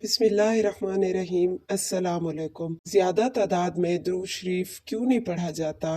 بسم اللہ الرحمن الرحیم۔ السلام علیکم۔ زیادہ تعداد میں درود شریف کیوں نہیں پڑھا جاتا؟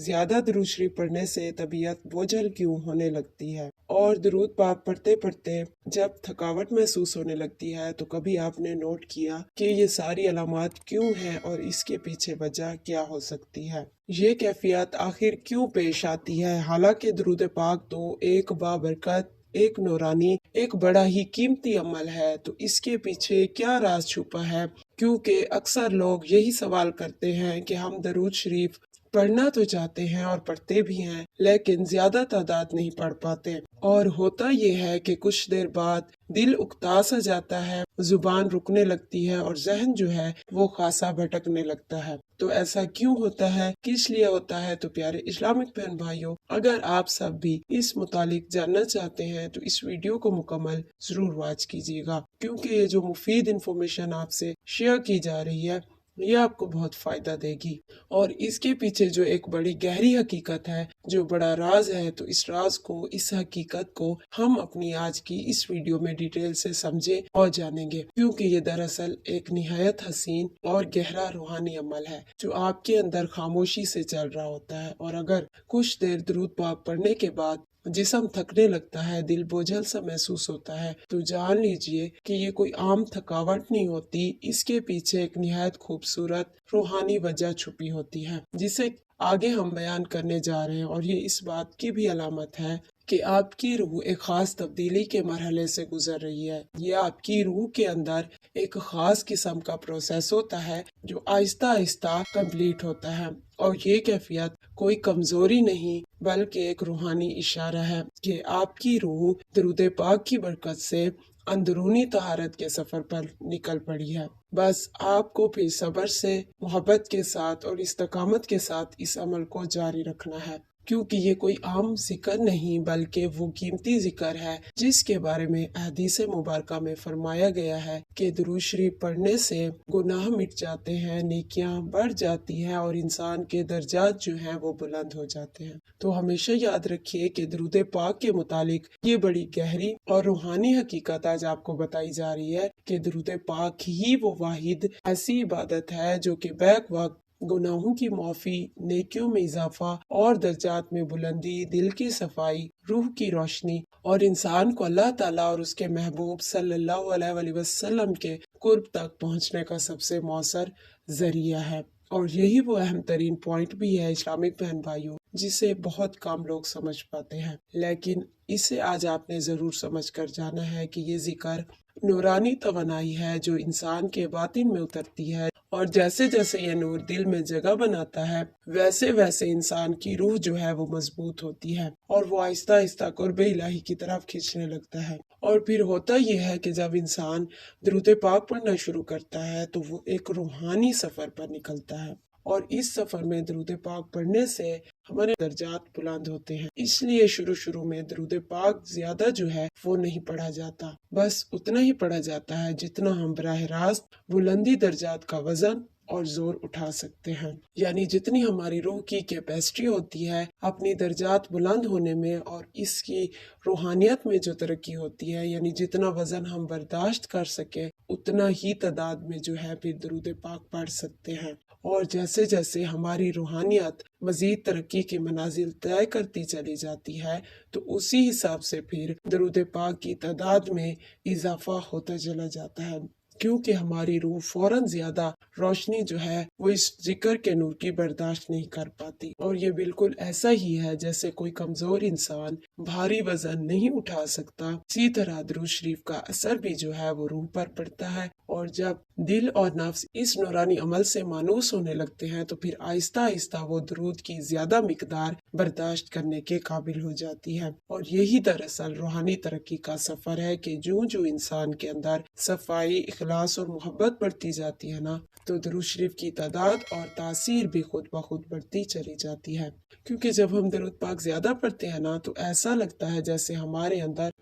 زیادہ درود شریف پڑھنے سے طبیعت بوجھل کیوں ہونے لگتی ہے؟ اور درود پاک پڑھتے پڑھتے جب تھکاوٹ محسوس ہونے لگتی ہے تو کبھی آپ نے نوٹ کیا کہ یہ ساری علامات کیوں ہیں اور اس کے پیچھے وجہ کیا ہو سکتی ہے؟ یہ کیفیت آخر کیوں پیش آتی ہے؟ حالانکہ درود پاک تو ایک بابرکت، ایک نورانی، ایک بڑا ہی قیمتی عمل ہے، تو اس کے پیچھے کیا راز چھپا ہے؟ کیونکہ اکثر لوگ یہی سوال کرتے ہیں کہ ہم درود شریف پڑھنا تو چاہتے ہیں اور پڑھتے بھی ہیں، لیکن زیادہ تعداد نہیں پڑھ پاتے، اور ہوتا یہ ہے کہ کچھ دیر بعد دل اکتا سا جاتا ہے، زبان رکنے لگتی ہے اور ذہن جو ہے وہ خاصا بھٹکنے لگتا ہے۔ تو ایسا کیوں ہوتا ہے، کس لیے ہوتا ہے؟ تو پیارے اسلامک بہن بھائیوں، اگر آپ سب بھی اس متعلق جاننا چاہتے ہیں تو اس ویڈیو کو مکمل ضرور واچ کیجیے گا، کیونکہ یہ جو مفید انفارمیشن آپ سے شیئر کی جا رہی ہے یہ آپ کو بہت فائدہ دے گی، اور اس کے پیچھے جو ایک بڑی گہری حقیقت ہے، جو بڑا راز ہے، تو اس راز کو، اس حقیقت کو ہم اپنی آج کی اس ویڈیو میں ڈیٹیل سے سمجھیں اور جانیں گے، کیونکہ یہ دراصل ایک نہایت حسین اور گہرا روحانی عمل ہے جو آپ کے اندر خاموشی سے چل رہا ہوتا ہے، اور اگر کچھ دیر درود پاک پڑھنے کے بعد جسم تھکنے لگتا ہے، دل بوجھل سا محسوس ہوتا ہے، تو جان لیجئے کہ یہ کوئی عام تھکاوٹ نہیں ہوتی، اس کے پیچھے ایک نہایت خوبصورت روحانی وجہ چھپی ہوتی ہے، جسے آگے ہم بیان کرنے جا رہے ہیں، اور یہ اس بات کی بھی علامت ہے کہ آپ کی روح ایک خاص تبدیلی کے مرحلے سے گزر رہی ہے۔ یہ آپ کی روح کے اندر ایک خاص قسم کا پروسیس ہوتا ہے جو آہستہ آہستہ کمپلیٹ ہوتا ہے، اور یہ کیفیت کوئی کمزوری نہیں بلکہ ایک روحانی اشارہ ہے کہ آپ کی روح درود پاک کی برکت سے اندرونی طہارت کے سفر پر نکل پڑی ہے۔ بس آپ کو پھر صبر سے، محبت کے ساتھ اور استقامت کے ساتھ اس عمل کو جاری رکھنا ہے، کیونکہ یہ کوئی عام ذکر نہیں بلکہ وہ قیمتی ذکر ہے جس کے بارے میں احادیث مبارکہ میں فرمایا گیا ہے کہ درود شریف پڑھنے سے گناہ مٹ جاتے ہیں، نیکیاں بڑھ جاتی ہیں، اور انسان کے درجات جو ہیں وہ بلند ہو جاتے ہیں۔ تو ہمیشہ یاد رکھیے کہ درود پاک کے متعلق یہ بڑی گہری اور روحانی حقیقت آج آپ کو بتائی جا رہی ہے کہ درود پاک ہی وہ واحد ایسی عبادت ہے جو کہ بیک وقت گناہوں کی معافی، نیکیوں میں اضافہ اور درجات میں بلندی، دل کی صفائی، روح کی روشنی، اور انسان کو اللہ تعالیٰ اور اس کے محبوب صلی اللہ علیہ وآلہ وسلم کے قرب تک پہنچنے کا سب سے مؤثر ذریعہ ہے۔ اور یہی وہ اہم ترین پوائنٹ بھی ہے اسلامک بہن بھائیوں، جسے بہت کم لوگ سمجھ پاتے ہیں، لیکن اسے آج آپ نے ضرور سمجھ کر جانا ہے کہ یہ ذکر نورانی توانائی ہے جو انسان کے باطن میں اترتی ہے، اور جیسے جیسے یہ نور دل میں جگہ بناتا ہے ویسے ویسے انسان کی روح جو ہے وہ مضبوط ہوتی ہے، اور وہ آہستہ آہستہ قرب الہی کی طرف کھینچنے لگتا ہے۔ اور پھر ہوتا یہ ہے کہ جب انسان درود پاک پڑھنا شروع کرتا ہے تو وہ ایک روحانی سفر پر نکلتا ہے، اور اس سفر میں درود پاک پڑھنے سے ہمارے درجات بلند ہوتے ہیں۔ اس لیے شروع میں درود پاک زیادہ جو ہے وہ نہیں پڑھا جاتا، بس اتنا ہی پڑھا جاتا ہے جتنا ہم براہ راست بلندی درجات کا وزن اور زور اٹھا سکتے ہیں، یعنی جتنی ہماری روح کی کیپیسٹی ہوتی ہے اپنی درجات بلند ہونے میں، اور اس کی روحانیت میں جو ترقی ہوتی ہے، یعنی جتنا وزن ہم برداشت کر سکے اتنا ہی تعداد میں جو ہے پھر درود پاک پڑھ سکتے ہیں۔ اور جیسے جیسے ہماری روحانیت مزید ترقی کے منازل طے کرتی چلی جاتی ہے تو اسی حساب سے پھر درود پاک کی تعداد میں اضافہ ہوتا چلا جاتا ہے، کیونکہ ہماری روح فوراً زیادہ روشنی جو ہے وہ اس ذکر کے نور کی برداشت نہیں کر پاتی، اور یہ بالکل ایسا ہی ہے جیسے کوئی کمزور انسان بھاری وزن نہیں اٹھا سکتا، اسی طرح درود شریف کا اثر بھی جو ہے وہ روح پر پڑتا ہے، اور جب دل اور نفس اس نورانی عمل سے مانوس ہونے لگتے ہیں تو پھر آہستہ آہستہ وہ درود کی زیادہ مقدار برداشت کرنے کے قابل ہو جاتی ہے، اور یہی دراصل روحانی ترقی کا سفر ہے کہ جو انسان کے اندر صفائی، اخلاص اور محبت بڑھتی جاتی ہے نا، تو درود شریف کی تعداد اور تاثیر بھی خود بخود بڑھتی چلی جاتی ہے، کیونکہ جب ہم درود پاک زیادہ پڑھتے ہیں نا تو ایسا لگتا ہے جیسے ہمارے اندر